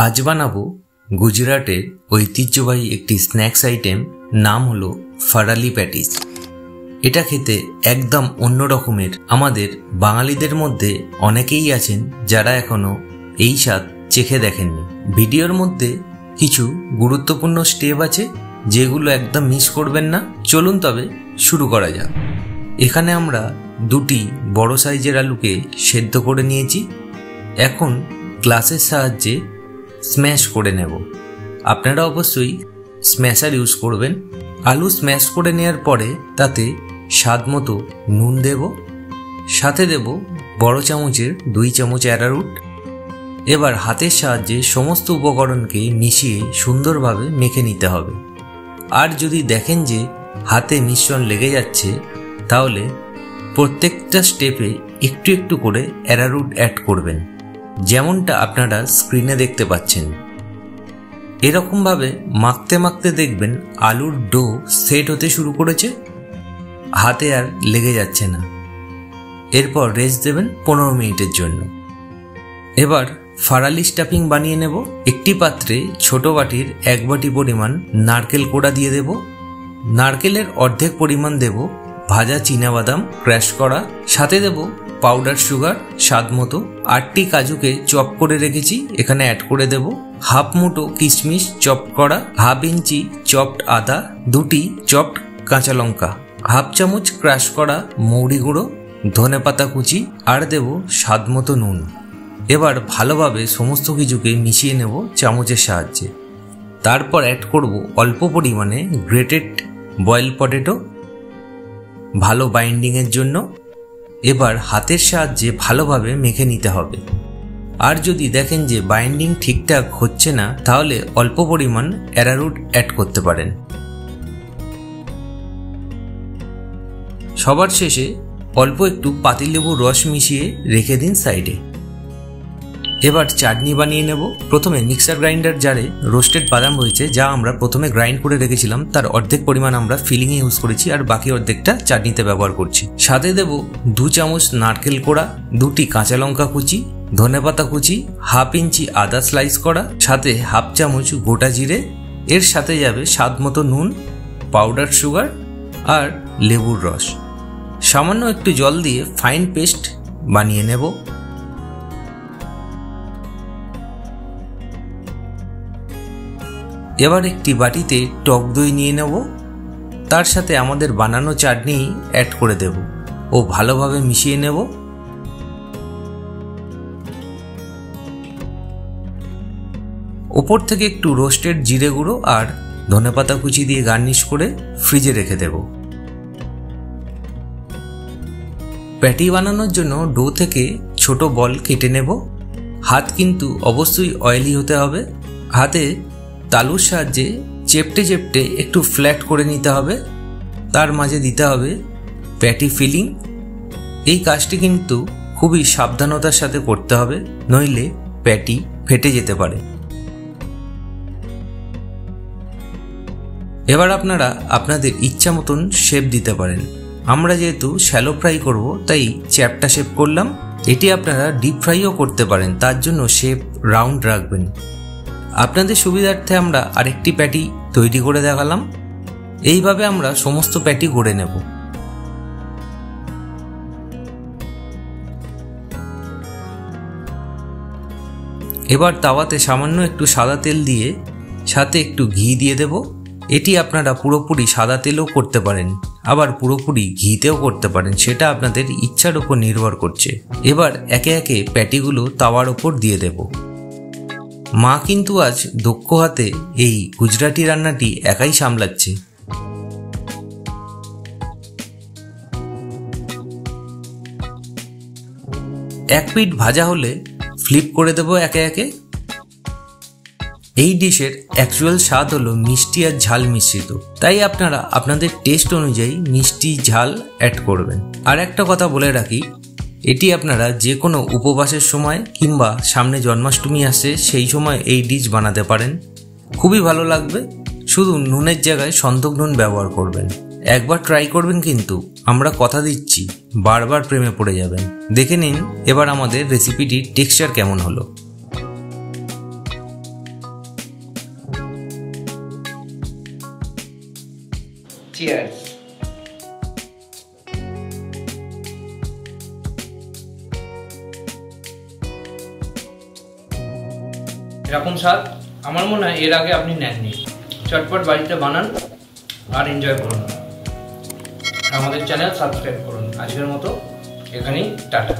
আজ বানাবো গুজরাটের ঐতিহ্যবাহী একটি স্ন্যাক্স আইটেম, নাম হলো ফারালি প্যাটিস। এটা খেতে একদম অন্য রকমের। আমাদের বাঙালিদের মধ্যে অনেকেই আছেন যারা এখনো এই স্বাদ চেখে দেখেননি। ভিডিওর মধ্যে কিছু গুরুত্বপূর্ণ স্টেপ আছে যেগুলো একদম মিস করবেন না। চলুন তবে শুরু করা যাক। এখানে আমরা দুটি বড় সাইজের আলুকে সেদ্ধ করে নিয়েছি। এখন গ্লাসের সাহায্যে স্ম্যাশ করে নেব। আপনারা অবশ্যই স্ম্যাশার ইউজ করবেন। আলু স্ম্যাশ করে নেওয়ার পরে তাতে স্বাদ মতো নুন দেব, সাথে দেব বড় চামচের 2 চামচ অ্যারারুট। এবার হাতের সাহায্যে সমস্ত উপকরণকে মিশিয়ে সুন্দরভাবে মেখে নিতে হবে। আর যদি দেখেন যে হাতে মিশ্রণ লেগে যাচ্ছে, তাহলে প্রত্যেকটা স্টেপে একটু একটু করে অ্যারারুট অ্যাড করবেন, যেমনটা আপনারা স্ক্রিনে দেখতে পাচ্ছেন। এরকমভাবে মাখতে মাখতে দেখবেন আলুর ডো সেট হতে শুরু করেছে, হাতে আর লেগে যাচ্ছে না। এরপর রেস্ট দেবেন 15 মিনিটের জন্য। এবার ফারালি স্টাফিং বানিয়ে নেব। একটি পাত্রে ছোট বাটির 1 বাটি পরিমাণ নারকেল কোড়া দিয়ে দেব। নারকেলের অর্ধেক পরিমাণ দেব ভাজা চীনাবাদাম ক্র্যাশ করা, সাথে দেব পাউডার সুগার স্বাদ মতো। 8টি কাজুকে চপ করে রেখেছি, এখানে অ্যাড করে দেব। হাফ মুঠো কিশমিশ চপ করা, হাফ ইঞ্চি চপড আদা, 2টি চপড কাঁচা লঙ্কা, হাফ চামচ ক্রাশ করা মৌরি গুঁড়ো, ধনেপাতা কুচি, আর দেব স্বাদ মতো নুন। এবার ভালোভাবে সমস্ত কিছুকে মিশিয়ে নেব চামচের সাহায্যে। তারপর অ্যাড করব অল্প পরিমাণে গ্রেটেড বয়েল পটেটো, ভালো বাইন্ডিংয়ের জন্য। এবার হাতের সাহায্যে ভালোভাবে মেখে নিতে হবে। আর যদি দেখেন যে বাইন্ডিং ঠিকঠাক হচ্ছে না, তাহলে অল্প পরিমাণ অ্যারারুট অ্যাড করতে পারেন। সবার শেষে অল্প একটু পাতিলেবুর রস মিশিয়ে রেখে দিন সাইডে। এবার চাটনি বানিয়ে নেব। প্রথমে মিক্সার গ্রাইন্ডার জারে রোস্টেড বাদাম রয়েছে, যা আমরা প্রথমে গ্রাইন্ড করে রেখেছিলাম, তার অর্ধেক পরিমাণ আমরা ফিলিংয়ে ইউজ করেছি, আর বাকি অর্ধেকটা চাটনিতে ব্যবহার করছি। সাথে দেব 2 চামচ নারকেল কোড়া, 2টি কাঁচা লঙ্কা কুচি, ধনেপাতা কুচি, হাফ ইঞ্চি আদা স্লাইস করা, সাথে হাফ চামচ গোটা জিরে। এর সাথে যাবে স্বাদ মতো নুন, পাউডার সুগার আর লেবুর রস। সামান্য একটু জল দিয়ে ফাইন পেস্ট বানিয়ে নেব। এবার একটি বাটিতে টক দই নিয়ে নেব, তার সাথে আমাদের বানানো চাটনি অ্যাড করে দেব ও ভালোভাবে মিশিয়ে নেব। ওপর থেকে একটু রোস্টেড জিরে গুঁড়ো আর ধনেপাতা কুচি দিয়ে গার্নিশ করে ফ্রিজে রেখে দেব। প্যাটি বানানোর জন্য ডো থেকে ছোট বল কেটে নেব। হাত কিন্তু অবশ্যই অয়েলি হতে হবে। হাতে তালুর সাহায্যে চেপটে চেপটে একটু ফ্ল্যাট করে নিতে হবে। তার মাঝে দিতে হবে প্যাটি ফিলিং। এই কাজটি কিন্তু খুবই সাবধানতার সাথে করতে হবে, নইলে প্যাটি ফেটে যেতে পারে। এবার আপনারা আপনাদের ইচ্ছা মতন শেপ দিতে পারেন। আমরা যেহেতু শ্যালো ফ্রাই করব, তাই চ্যাপটা শেপ করলাম। এটি আপনারা ডিপ ফ্রাইও করতে পারেন, তার জন্য শেপ রাউন্ড রাখবেন। আপনাদের সুবিধার্থে আমরা আরেকটি প্যাটি তৈরি করে দেখালাম। এইভাবে আমরা সমস্ত প্যাটি গড়ে নেব। এবার তাওয়াতে সামান্য একটু সাদা তেল দিয়ে সাথে একটু ঘি দিয়ে দেব। এটি আপনারা পুরোপুরি সাদা তেলেও করতে পারেন, আবার পুরোপুরি ঘিতেও করতে পারেন, সেটা আপনাদের ইচ্ছার উপর নির্ভর করছে। এবার একে একে প্যাটিগুলো তাওয়ার ওপর দিয়ে দেব। মা কিন্তু আজ দক্ষ হাতে এই গুজরাটি রান্নাটি একাই সামলাচ্ছে। এক পিঠ ভাজা হলে ফ্লিপ করে দেব একে একে। এই ডিশের অ্যাকচুয়াল স্বাদ হলো মিষ্টি আর ঝাল মিশ্রিত, তাই আপনারা আপনাদের টেস্ট অনুযায়ী মিষ্টি ঝাল অ্যাড করবেন। আর একটা কথা বলে রাখি, এটি আপনারা যে কোনো উপবাসের সময় কিংবা সামনে জন্মাষ্টমী আসে সেই সময় এই ডিশ বানাতে পারেন, খুবই ভালো লাগবে। শুধু নুনের জায়গায় সন্দক নুন ব্যবহার করবেন। একবার ট্রাই করবেন, কিন্তু আমরা কথা দিচ্ছি বারবার প্রেমে পড়ে যাবেন। দেখে নিন এবার আমাদের রেসিপিটির টেক্সচার কেমন হলো। চিয়ার্স। এরকম স্বাদ আমার মনে হয় এর আগে আপনি নেননি। চটপট বাড়িতে বানান আর এনজয় করুন। আমাদের চ্যানেল সাবস্ক্রাইব করুন। আজকের মতো এখানেই টাটা।